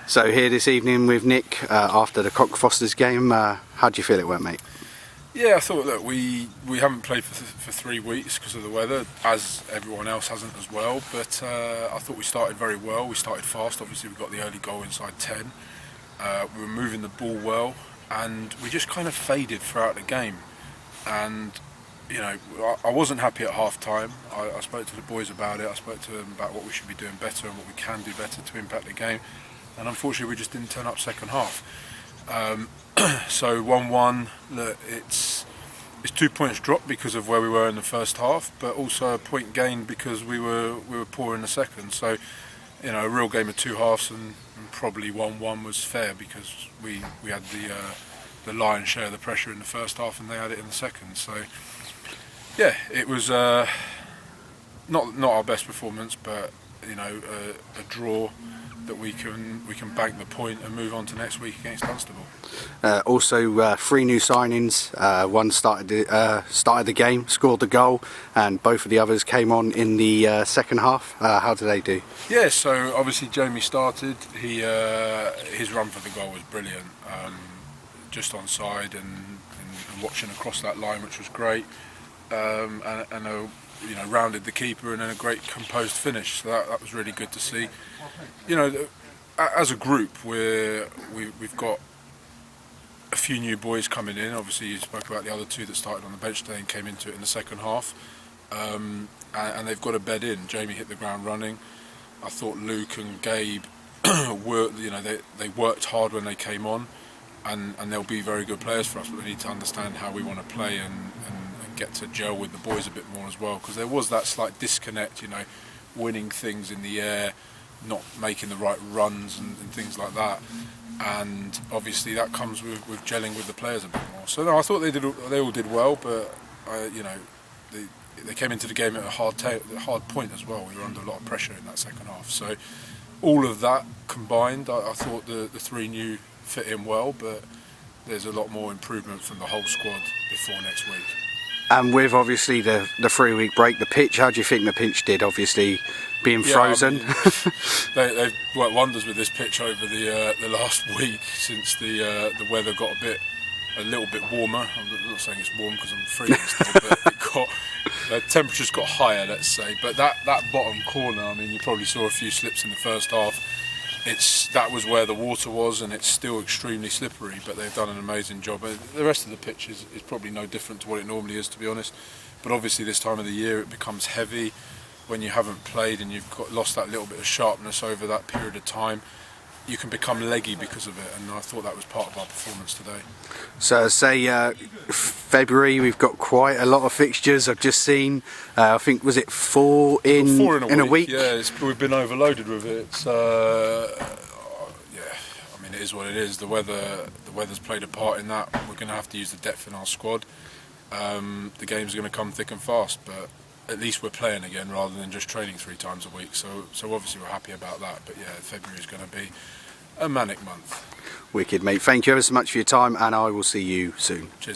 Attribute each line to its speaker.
Speaker 1: So here this evening with Nick after the Cockfosters game. How do you feel it went, mate?
Speaker 2: Yeah, I thought that we haven't played for 3 weeks because of the weather, as everyone else hasn't as well. But I thought we started very well. We started fast. Obviously, we got the early goal inside 10. We were moving the ball well, and we just kind of faded throughout the game. And you know, I wasn't happy at half time. I spoke to the boys about it. I spoke to them about what we should be doing better and what we can do better to impact the game. And unfortunately, we just didn't turn up second half. So 1-1. Look, it's 2 points dropped because of where we were in the first half, but also a point gained because we were poor in the second. So, you know, a real game of two halves, and probably 1-1 was fair because we had the lion's share of the pressure in the first half, and they had it in the second. So, yeah, it was not our best performance, but you know, a draw that we can bank the point and move on to next week against Dunstable.
Speaker 1: Also, 3 new signings. One started the game, scored the goal, and both of the others came on in the second half. How did they do?
Speaker 2: Yeah, so obviously Jamie started. His run for the goal was brilliant, just onside and watching across that line, which was great, and you know, rounded the keeper and then a great composed finish. So that was really good to see. You know, as a group, we've got a few new boys coming in. Obviously, you spoke about the other 2 that started on the bench today and came into it in the second half, and they've got a bed in. Jamie hit the ground running. I thought Luke and Gabe worked. You know, they worked hard when they came on, and they'll be very good players for us. But we need to understand how we want to play and get to gel with the boys a bit more as well, because there was that slight disconnect, you know, winning things in the air, not making the right runs and things like that, and obviously that comes with gelling with the players a bit more. So no, I thought they all did well, but you know, they came into the game at a hard point as well. We were under a lot of pressure in that second half, so all of that combined, I thought the 3 new fit in well, but there's a lot more improvement from the whole squad before next week.
Speaker 1: And with obviously the 3-week break, the pitch, how do you think the pitch did, obviously being frozen?
Speaker 2: I mean, they've worked wonders with this pitch over the last week since the weather got a little bit warmer. I'm not saying it's warm because I'm freezing still, but the temperatures got higher, let's say. But that bottom corner, I mean, you probably saw a few slips in the first half. That was where the water was, and it's still extremely slippery, but they've done an amazing job. The rest of the pitch is probably no different to what it normally is, to be honest. But obviously this time of the year it becomes heavy when you haven't played and you've lost that little bit of sharpness over that period of time. You can become leggy because of it, and I thought that was part of our performance today.
Speaker 1: So say February, we've got quite a lot of fixtures. I've just seen, I think, was it 4 in a week?
Speaker 2: Yeah, we've been overloaded with it. It's, yeah, I mean, it is what it is. The weather's played a part in that. We're going to have to use the depth in our squad. The games are going to come thick and fast, but at least we're playing again rather than just training 3 times a week. So obviously we're happy about that. But yeah, February is going to be a manic month.
Speaker 1: Wicked, mate. Thank you ever so much for your time, and I will see you soon.
Speaker 2: Cheers.